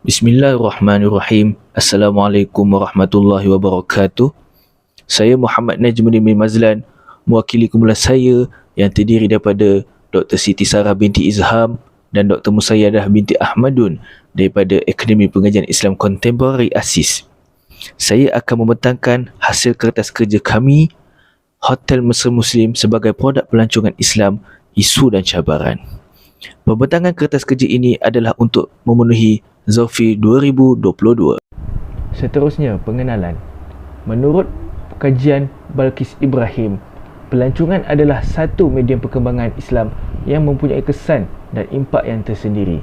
Bismillahirrahmanirrahim. Assalamualaikum warahmatullahi wabarakatuh. Saya Muhammad Najmuddin bin Mazlan, mewakili kumpulan saya yang terdiri daripada Dr. Siti Sarah binti Izham dan Dr. Musayyadah binti Ahmadun daripada Akademi Pengajian Islam Kontemporari ASIS. Saya akan membentangkan hasil kertas kerja kami, Hotel Mesra Muslim sebagai produk pelancongan Islam, isu dan cabaran. Pembentangan kertas kerja ini adalah untuk memenuhi Zulfi 2022. Seterusnya, pengenalan. Menurut kajian Balkis Ibrahim, pelancongan adalah satu medium perkembangan Islam yang mempunyai kesan dan impak yang tersendiri.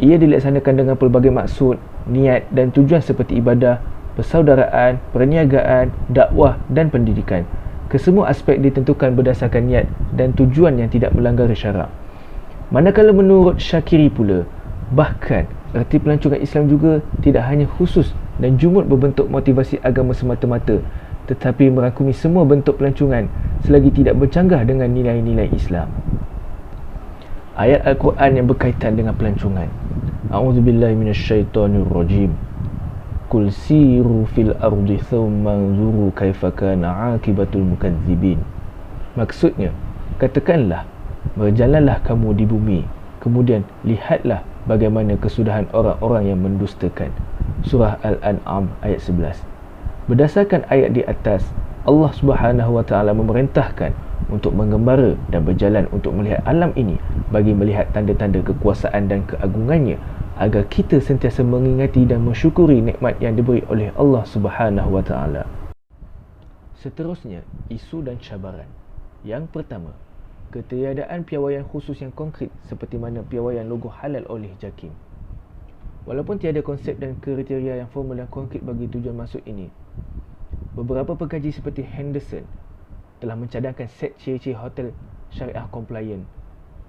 Ia dilaksanakan dengan pelbagai maksud, niat dan tujuan seperti ibadah, persaudaraan, perniagaan, dakwah dan pendidikan. Kesemua aspek ditentukan berdasarkan niat dan tujuan yang tidak melanggar syarak. Manakala menurut Syakiri pula, bahkan erti pelancongan Islam juga tidak hanya khusus dan jumut berbentuk motivasi agama semata-mata, tetapi merangkumi semua bentuk pelancongan selagi tidak bercanggah dengan nilai-nilai Islam. Ayat Al-Quran yang berkaitan dengan pelancongan. A'udzubillahi minasyaitonirrajim. Qul siru fil ardi thumma anzuru kaifa kana 'aqibatul mukadzibin. Maksudnya, katakanlah, berjalanlah kamu di bumi, kemudian lihatlah bagaimana kesudahan orang-orang yang mendustakan. Surah Al-An'am ayat 11. Berdasarkan ayat di atas, Allah Subhanahu wa taala memerintahkan untuk menggembara dan berjalan untuk melihat alam ini bagi melihat tanda-tanda kekuasaan dan keagungannya, agar kita sentiasa mengingati dan mensyukuri nikmat yang diberi oleh Allah Subhanahu wa taala. Seterusnya, isu dan cabaran. Yang pertama, ketiadaan piawaian khusus yang konkret seperti mana piawaian logo halal oleh JAKIM. Walaupun tiada konsep dan kriteria yang formal dan konkret bagi tujuan masuk ini, beberapa pengkaji seperti Henderson telah mencadangkan set ciri-ciri hotel syariah compliant,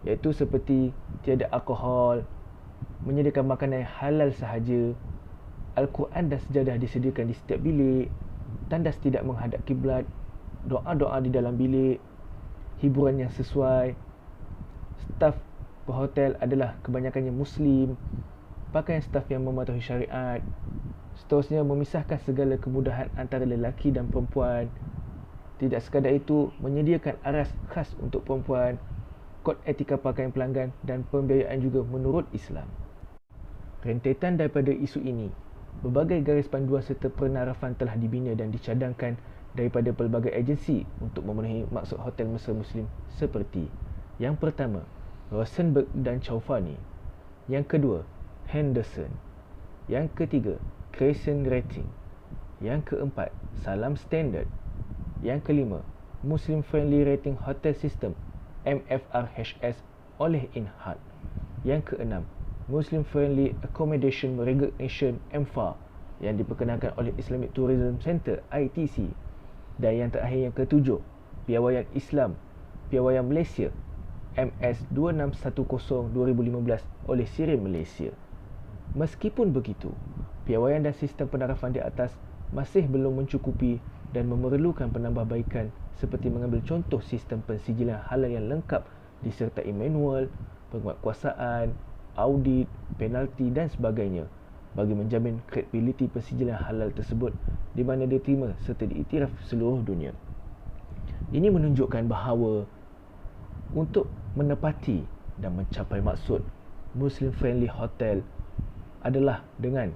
iaitu seperti tiada alkohol, menyediakan makanan yang halal sahaja, Al-Quran dan sejadah disediakan di setiap bilik, tandas tidak menghadap kiblat, doa-doa di dalam bilik, hiburan yang sesuai, staf berhotel adalah kebanyakannya Muslim, pakaian staf yang mematuhi syariat. Seterusnya, memisahkan segala kemudahan antara lelaki dan perempuan. Tidak sekadar itu, menyediakan aras khas untuk perempuan, kod etika pakaian pelanggan dan pembiayaan juga menurut Islam. Rentetan daripada isu ini, berbagai garis panduan serta penarafan telah dibina dan dicadangkan daripada pelbagai agensi untuk memenuhi maksud Hotel Mesra Muslim seperti: yang pertama, Rosenberg dan Chaufani; yang kedua, Henderson; yang ketiga, Crescent Rating; yang keempat, Salam Standard; yang kelima, Muslim Friendly Rating Hotel System MFRHS oleh Inhad; yang keenam, Muslim Friendly Accommodation Recognition MFA yang diperkenalkan oleh Islamic Tourism Center ITC; dan yang terakhir, yang ketujuh, Piawaian Islam Piawaian Malaysia MS2610 2015 oleh Sirin Malaysia. Meskipun begitu, piawaian dan sistem penarafan di atas masih belum mencukupi dan memerlukan penambahbaikan seperti mengambil contoh sistem pensijilan halal yang lengkap disertai manual, penguatkuasaan, audit, penalti dan sebagainya bagi menjamin kredibiliti pensijilan halal tersebut di mana diterima serta diiktiraf seluruh dunia. Ini menunjukkan bahawa untuk menepati dan mencapai maksud Muslim Friendly Hotel adalah dengan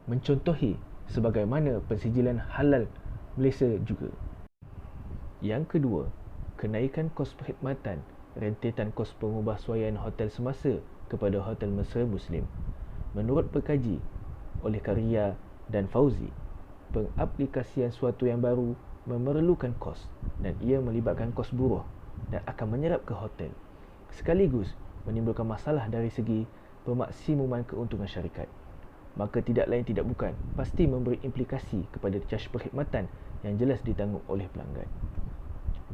mencontohi sebagaimana pensijilan halal Malaysia juga. Yang kedua, kenaikan kos perkhidmatan, rentetan kos pengubahsuaian hotel semasa kepada Hotel Mesra Muslim. Menurut pengkaji oleh Karia dan Fauzi, pengaplikasian suatu yang baru memerlukan kos dan ia melibatkan kos buruh dan akan menyerap ke hotel, sekaligus menimbulkan masalah dari segi pemaksimuman keuntungan syarikat. Maka tidak lain tidak bukan pasti memberi implikasi kepada caj perkhidmatan yang jelas ditanggung oleh pelanggan.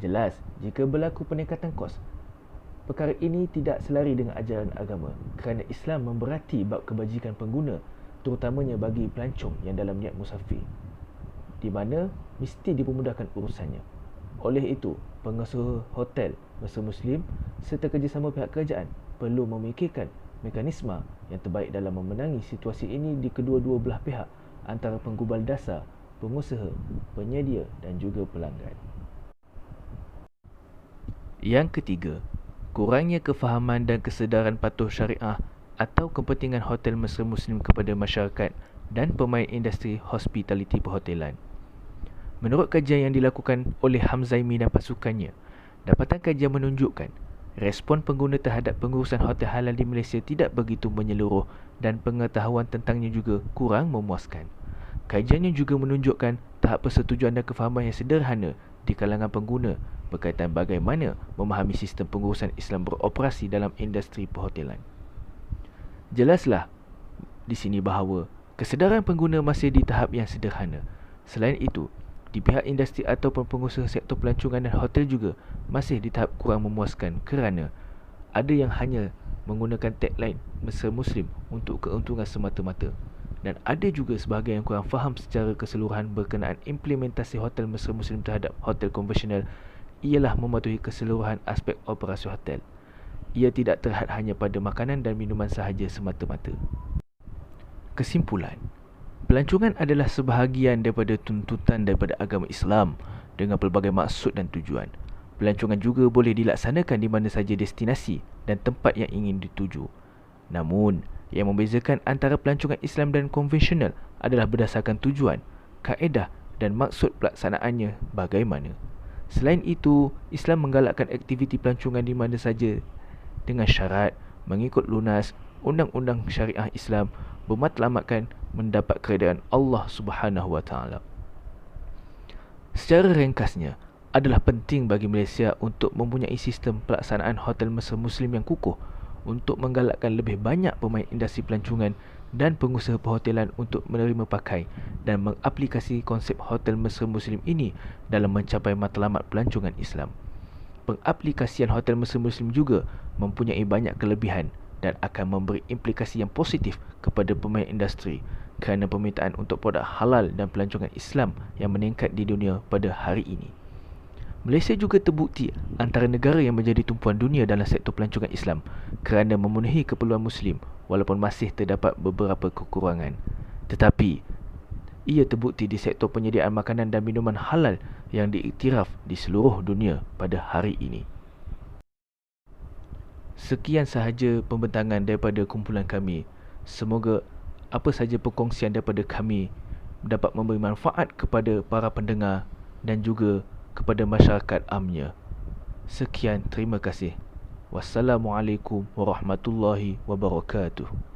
Jelas, jika berlaku peningkatan kos, perkara ini tidak selari dengan ajaran agama kerana Islam memberati bab kebajikan pengguna, terutamanya bagi pelancong yang dalam niat musafir, di mana mesti dipermudahkan urusannya. Oleh itu, pengusaha hotel Mesra Muslim serta kerjasama pihak kerajaan perlu memikirkan mekanisme yang terbaik dalam memenangi situasi ini di kedua-dua belah pihak antara penggubal dasar, pengusaha, penyedia dan juga pelanggan. Yang ketiga, kurangnya kefahaman dan kesedaran patuh syariah atau kepentingan hotel mesra Muslim kepada masyarakat dan pemain industri hospitality perhotelan. Menurut kajian yang dilakukan oleh Hamzaimi dan pasukannya, dapatan kajian menunjukkan respon pengguna terhadap pengurusan hotel halal di Malaysia tidak begitu menyeluruh dan pengetahuan tentangnya juga kurang memuaskan. Kajiannya juga menunjukkan tahap persetujuan dan kefahaman yang sederhana di kalangan pengguna berkaitan bagaimana memahami sistem pengurusan Islam beroperasi dalam industri perhotelan. Jelaslah di sini bahawa kesedaran pengguna masih di tahap yang sederhana. Selain itu, di pihak industri ataupun pengusaha sektor pelancongan dan hotel juga masih di tahap kurang memuaskan kerana ada yang hanya menggunakan tagline mesra Muslim untuk keuntungan semata-mata dan ada juga sebahagian yang kurang faham secara keseluruhan berkenaan implementasi hotel mesra Muslim terhadap hotel konvensional ialah mematuhi keseluruhan aspek operasi hotel. Ia tidak terhad hanya pada makanan dan minuman sahaja semata-mata. Kesimpulan, pelancongan adalah sebahagian daripada tuntutan daripada agama Islam dengan pelbagai maksud dan tujuan. Pelancongan juga boleh dilaksanakan di mana saja destinasi dan tempat yang ingin dituju. Namun, yang membezakan antara pelancongan Islam dan konvensional adalah berdasarkan tujuan, kaedah dan maksud pelaksanaannya bagaimana. Selain itu, Islam menggalakkan aktiviti pelancongan di mana saja dengan syarat mengikut lunas undang-undang syariah Islam bermatlamatkan mendapat keredaan Allah Subhanahu Wa Taala. Secara ringkasnya, adalah penting bagi Malaysia untuk mempunyai sistem pelaksanaan hotel mesra Muslim yang kukuh untuk menggalakkan lebih banyak pemain industri pelancongan dan pengusaha perhotelan untuk menerima pakai dan mengaplikasi konsep hotel mesra Muslim ini dalam mencapai matlamat pelancongan Islam. Pengaplikasian hotel mesra Muslim juga mempunyai banyak kelebihan dan akan memberi implikasi yang positif kepada pemain industri kerana permintaan untuk produk halal dan pelancongan Islam yang meningkat di dunia pada hari ini. Malaysia juga terbukti antara negara yang menjadi tumpuan dunia dalam sektor pelancongan Islam kerana memenuhi keperluan Muslim walaupun masih terdapat beberapa kekurangan. Tetapi, ia terbukti di sektor penyediaan makanan dan minuman halal yang diiktiraf di seluruh dunia pada hari ini. Sekian sahaja pembentangan daripada kumpulan kami. Semoga apa sahaja perkongsian daripada kami dapat memberi manfaat kepada para pendengar dan juga kepada masyarakat amnya. Sekian, terima kasih. Wassalamualaikum warahmatullahi wabarakatuh.